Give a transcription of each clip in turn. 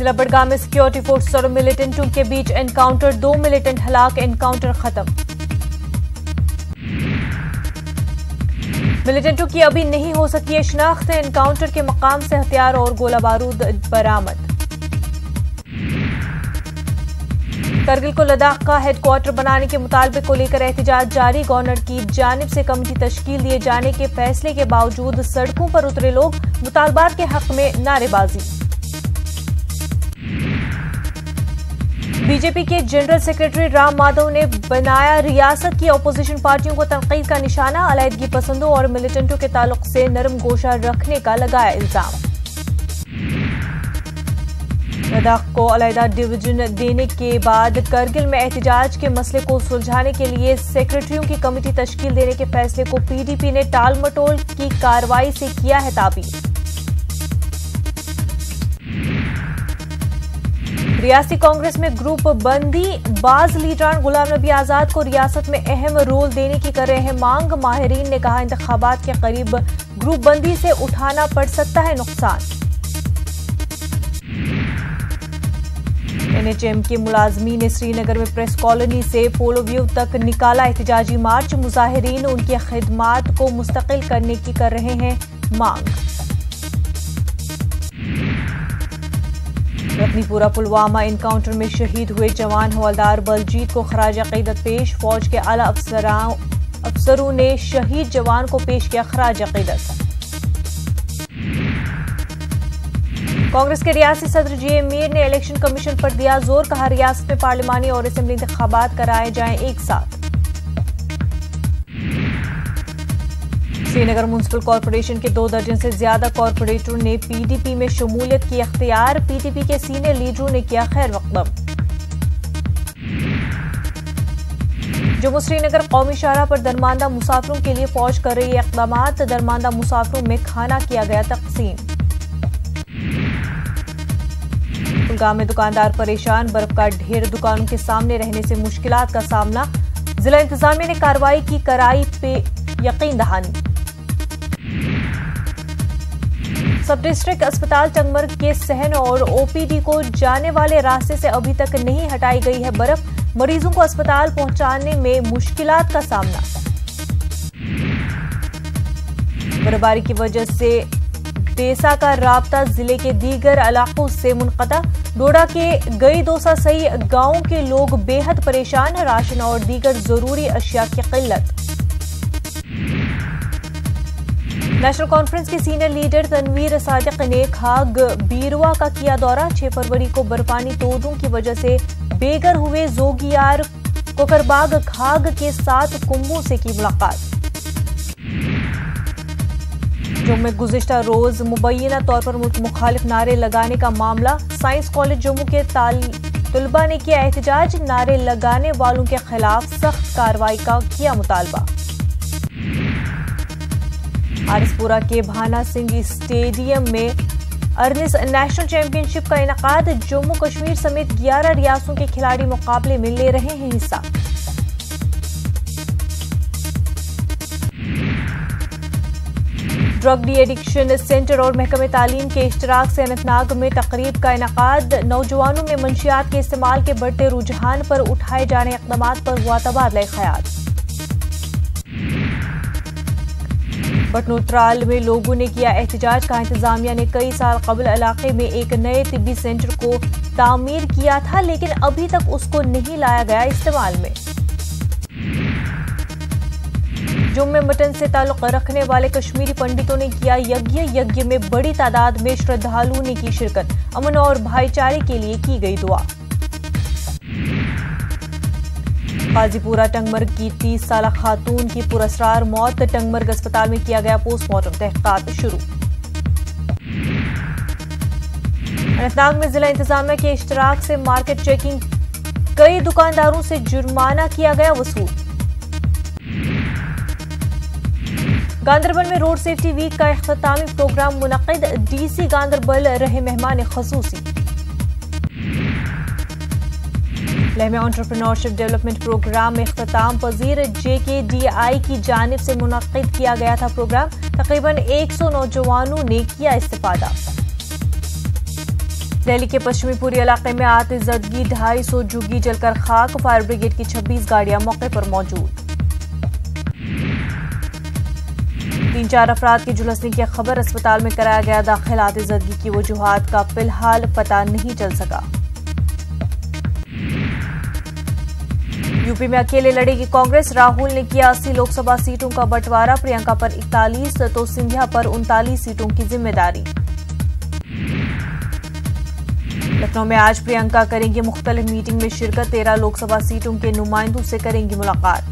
जिला बड़गाम में security force और मिलिटेंटों के बीच एनकाउंटर, 2 मिलिटेंट हलाक, एनकाउंटर खत्म। मिलिटेंटों की अभी नहीं हो सकी है शिनाख्त, एनकाउंटर के मकाम से हथियार और गोला बारूद बरामद। करगिल को लद्दाख का हेडक्वार्टर बनाने के मुतालबे को लेकर एहतजाज जारी, गवर्नर की जानिब से कमेटी तश्कील दिए जाने के फैसले के बावजूद सड़कों पर उतरे लोग, मुतालबात के हक में नारेबाजी। बीजेपी के जनरल सेक्रेटरी राम माधव ने बनाया रियासत की अपोजिशन पार्टियों को तनकीद का निशाना, अलहदगी पसंदों और मिलिटेंटों के ताल्लुक से नरम गोशा रखने का लगाया इल्जाम। लद्दाख को अलहदा डिवीजन देने के बाद करगिल में एहतजाज के मसले को सुलझाने के लिए सेक्रेटरियों की कमेटी तश्कील देने के फैसले को पीडीपी ने टाल मटोल की कार्रवाई से किया है ताबीर। रियासती कांग्रेस में ग्रुप बंदी, बाज लीडरान गुलाम नबी आजाद को रियासत में अहम रोल देने की कर रहे हैं मांग। माहिरीन ने कहा इंतखाबात के करीब ग्रुप बंदी से उठाना पड़ सकता है नुकसान। एनएचएम के मुलाजमीन ने श्रीनगर में प्रेस कॉलोनी से पोलो व्यू तक निकाला एहतजाजी मार्च, मुजाहिरीन उनकी खिदमात को मुस्तकिल करने की कर रहे हैं मांग। रत्नीपुरा पुलवामा एनकाउंटर में शहीद हुए जवान हवलदार बलजीत को खराज अकीदत पेश, फौज के आला अफसरों ने शहीद जवान को पेश किया खराज अकीदत। कांग्रेस के रियासती सदर जे मीर ने इलेक्शन कमीशन पर दिया जोर, कहा रियासत में पार्लिमानी और असेंबली इंतखाबात कराए जाएं एक साथ। श्रीनगर म्युनिसिपल कॉरपोरेशन के 2 दर्जन से ज्यादा कॉरपोरेटरों ने पीडीपी में शमूलियत की अख्तियार, पीडीपी के सीनियर लीडरों ने किया खैर मकदम। जम्मू श्रीनगर कौमी शाहराह पर दरमांदा मुसाफिरों के लिए फौज कर रही है इक़दामात, दरमांदा मुसाफिरों में खाना किया गया तकसीम। कुलगाम में दुकानदार परेशान, बर्फ का ढेर दुकानों के सामने रहने से मुश्किलात का सामना, जिला इंतजामिया ने कार्रवाई की कराई पे यकीन दहानी। सब डिस्ट्रिक्ट अस्पताल टंगमर्ग के सहन और ओपीडी को जाने वाले रास्ते से अभी तक नहीं हटाई गई है बर्फ, मरीजों को अस्पताल पहुंचाने में मुश्किलात का सामना। बर्फबारी की वजह से देसा का राब्ता जिले के दीगर इलाकों से मुनक़ता, डोडा के गई दोसा सही गांवों के लोग बेहद परेशान, राशन और दीगर जरूरी अशिया की किल्लत। नेशनल कॉन्फ्रेंस के सीनियर लीडर तनवीर सादिक ने खाग बीरवा का किया दौरा, 6 फरवरी को बर्फानी तोदों की वजह से बेघर हुए जोगियार कोकरबाग खाग के 7 कुंभों से की मुलाकात। जम्मू में गुज़िश्ता रोज मुबैना तौर पर मुल्क मुखालिफ नारे लगाने का मामला, साइंस कॉलेज जम्मू के तलबा ने किया एहतजाज, नारे लगाने वालों के खिलाफ सख्त कार्रवाई का किया मुतालबा। आरिसपुरा के भाना सिंह स्टेडियम में अर्निस नेशनल चैंपियनशिप का इनेकाद, जम्मू कश्मीर समेत 11 रियासतों के खिलाड़ी मुकाबले में ले रहे हैं हिस्सा। ड्रग डी एडिक्शन सेंटर और महकमे तालीम के इश्तराक से अनंतनाग में तकरीब का इनेकाद, नौजवानों में मंशियात के इस्तेमाल के बढ़ते रुझान पर उठाए जाने इक़दामात पर हुआ तबादला ख्याल। बटनोत्राल में लोगों ने किया एहतजाज, कहा इंतजामिया ने कई साल कबल इलाके में एक नए तिब्बी सेंटर को तामीर किया था, लेकिन अभी तक उसको नहीं लाया गया इस्तेमाल में। जम्मू में मटन से ताल्लुक रखने वाले कश्मीरी पंडितों ने किया यज्ञ में बड़ी तादाद में श्रद्धालुओं ने की शिरकत, अमन और भाईचारे के लिए की गई दुआ। गाजीपुरा टंगमर्ग की 30 साला खातून की पुरअसरार मौत, टंगमर्ग अस्पताल में किया गया पोस्टमार्टम, तहकीकात शुरू। अनंतनाग में जिला इंतजामिया के इश्तराक से मार्केट चेकिंग, कई दुकानदारों से जुर्माना किया गया वसूल। गांदरबल में रोड सेफ्टी वीक का इख्तितामी प्रोग्राम मुनक़िद, डीसी गांदरबल रहे मेहमान ख़ुसूसी। लेह में एंटरप्रेन्योरशिप डेवलपमेंट प्रोग्राम में इख्तिताम पजीर, JKDI की जानिब से मुनक़िद किया गया था प्रोग्राम, तकरीबन 100 नौजवानों ने किया इस्तिफादा। दिल्ली के पश्चिमी पूरी इलाके में आतिशबाजी 250 झुग्गी जलकर खाक। फायर ब्रिगेड की 26 गाड़ियां मौके पर मौजूद। 3-4 अफराद की झुलसने की खबर। अस्पताल में कराया गया दाखिल। आतिशबाजी की वजूहात का फिलहाल पता नहीं चल सका। यूपी में अकेले लड़ेगी कांग्रेस। राहुल ने किया 80 लोकसभा सीटों का बंटवारा। प्रियंका पर 41 तो सिंधिया पर 39 सीटों की जिम्मेदारी। लखनऊ में आज प्रियंका करेंगी मुख्तलिफ मीटिंग में शिरकत। 13 लोकसभा सीटों के नुमाइंदों से करेंगी मुलाकात।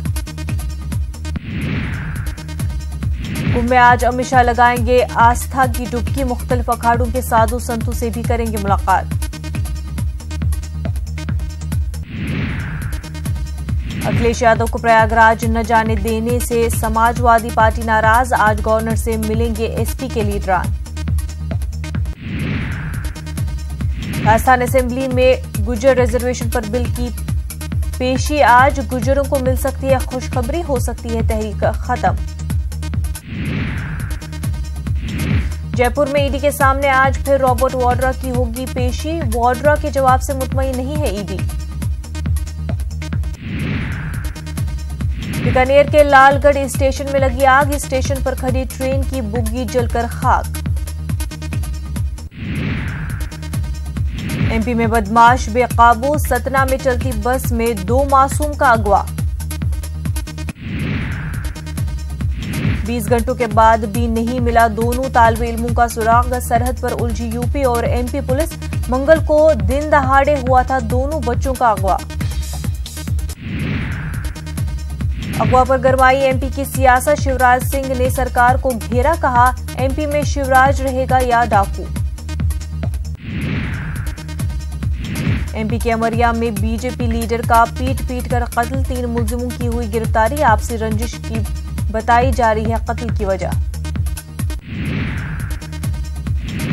कुंभ में आज अमित शाह लगाएंगे आस्था की डुबकी। मुख्तलिफ अखाड़ों के साधु संतों से भी करेंगे मुलाकात। अखिलेश यादव को प्रयागराज न जाने देने से समाजवादी पार्टी नाराज। आज गवर्नर से मिलेंगे एसपी के लीडरान। राजस्थान असेंबली में गुर्जर रिजर्वेशन पर बिल की पेशी। आज गुर्जरों को मिल सकती है खुशखबरी। हो सकती है तहरीक खत्म। जयपुर में ईडी के सामने आज फिर रॉबर्ट वाड्रा की होगी पेशी। वाड्रा के जवाब से मुतमईन नहीं है ईडी। बीकानेर के लालगढ़ स्टेशन में लगी आग। स्टेशन पर खड़ी ट्रेन की बुग्गी जलकर खाक। एमपी में बदमाश बेकाबू। सतना में चलती बस में 2 मासूम का अगवा। 20 घंटों के बाद भी नहीं मिला दोनों तालिब इल्मों का सुराग। सरहद पर उलझी यूपी और एमपी पुलिस। मंगल को दिन दहाड़े हुआ था दोनों बच्चों का अगवा। अगवा पर गरमाई एमपी की सियासत। शिवराज सिंह ने सरकार को घेरा। कहा एमपी में शिवराज रहेगा या डाकू। एमपी के अमरिया में बीजेपी लीडर का पीट कर कत्ल। 3 मुलजिमों की हुई गिरफ्तारी। आपसी रंजिश की बताई जा रही है कत्ल की वजह।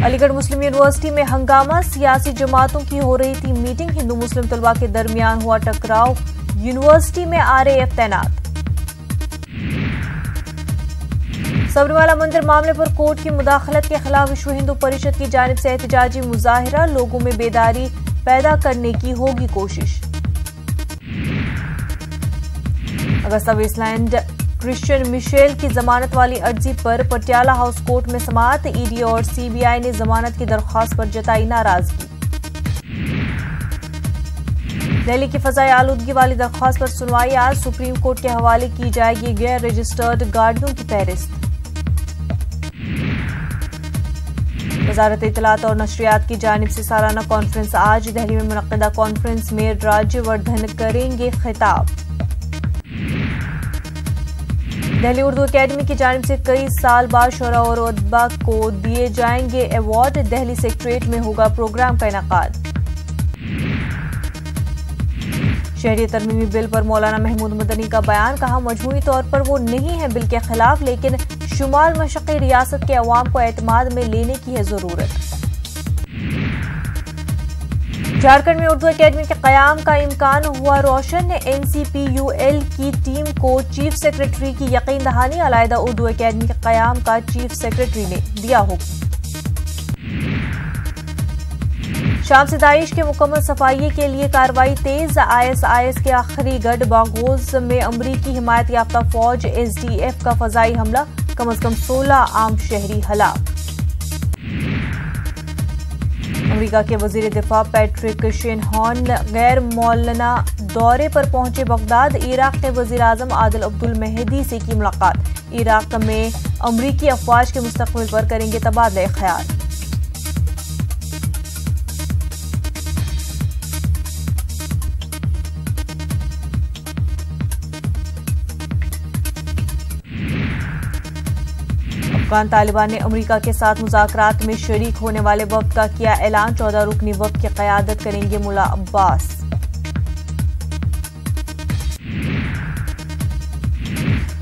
अलीगढ़ मुस्लिम यूनिवर्सिटी में हंगामा। सियासी जमातों की हो रही थी मीटिंग। हिंदू मुस्लिम तलबा के दरमियान हुआ टकराव। यूनिवर्सिटी में आरएएफ तैनात। सबरीमाला मंदिर मामले पर कोर्ट की मुदाखलत के खिलाफ विश्व हिंदू परिषद की जानिब से एहतजाजी मुजाहिरा। लोगों में बेदारी पैदा करने की होगी कोशिश। अगस्ता वेस्टलैंड क्रिश्चियन मिशेल की जमानत वाली अर्जी पर पटियाला हाउस कोर्ट में समाअत। ईडी और सीबीआई ने जमानत की दरख्वास्त पर जताई नाराजगी। दिल्ली की फजाई आलूदगी वाली दरख्वास्त पर सुनवाई आज। सुप्रीम कोर्ट के हवाले की जाएगी गैर रजिस्टर्ड गाड़ियों की फहरिस्त। वजारत इत्तलात और नशरियात की जानिब से सालाना कॉन्फ्रेंस आज। दिल्ली में मुनक्किदा कॉन्फ्रेंस में राज्यवर्धन करेंगे खिताब। दिल्ली उर्दू एकेडमी की जानिब से कई साल बाद शोरा और उद्बा को दिए जाएंगे अवार्ड। दिल्ली सेक्रेटरीट में होगा प्रोग्राम का इनेकाद। शहरियत तरमीमी बिल पर मौलाना महमूद मदनी का बयान। कहा मजमूई तौर पर वो नहीं है बिल के खिलाफ, लेकिन शुमाल मशक़ी रियासत के अवाम को एतमाद में लेने की है जरूरत। झारखंड में उर्दू एकेडमी के कयाम का इम्कान हुआ रोशन। एनसीपीयूएल की टीम को चीफ सेक्रेटरी की यकीन दहानी। अलहदा उर्दू एकेडमी के कयाम का चीफ सेक्रेटरी ने दिया हुक्म। शाम से दाइश के मुकम्मल सफाई के लिए कार्रवाई तेज। आईएसआईएस के आखिरी गढ़ बागोज में अमरीकी हिमायत याफ्ता फौज एसडीएफ का फजाई हमला। कम अज कम 16 आम शहरी हलाक। अमेरिका के वजीर दिफा पैट्रिक शेनहॉन गैर मौलाना दौरे पर पहुंचे बगदाद। इराक के वजीर आजम आदिल अब्दुल मेहदी से की मुलाकात। इराक में अमरीकी अफवाज के मुस्तकबिल पर करेंगे तबादला ख्याल। अफगान तालिबान ने अमेरिका के साथ मुज़ाकरात में शरीक होने वाले वफ्द का किया ऐलान। 14 रुकनी वफ्द की क़यादत करेंगे मुल्ला अब्बास।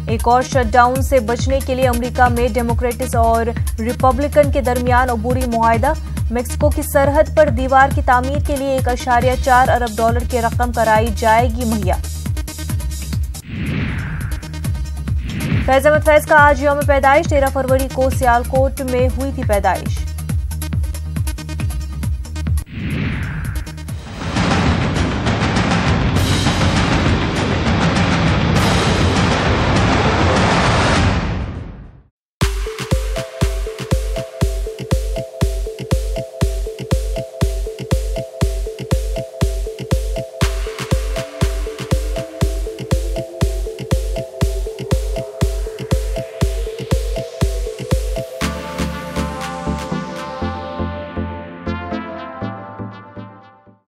एक और शटडाउन से बचने के लिए अमेरिका में डेमोक्रेट्स और रिपब्लिकन के दरमियान अबूरी मुआहदा। मेक्सिको की सरहद पर दीवार की तामीर के लिए $1.4 अरब की रकम कराई जाएगी मुहैया। फैज अहमद फैज का आज यौम पैदाइश। 13 फरवरी को सियालकोट में हुई थी पैदाइश।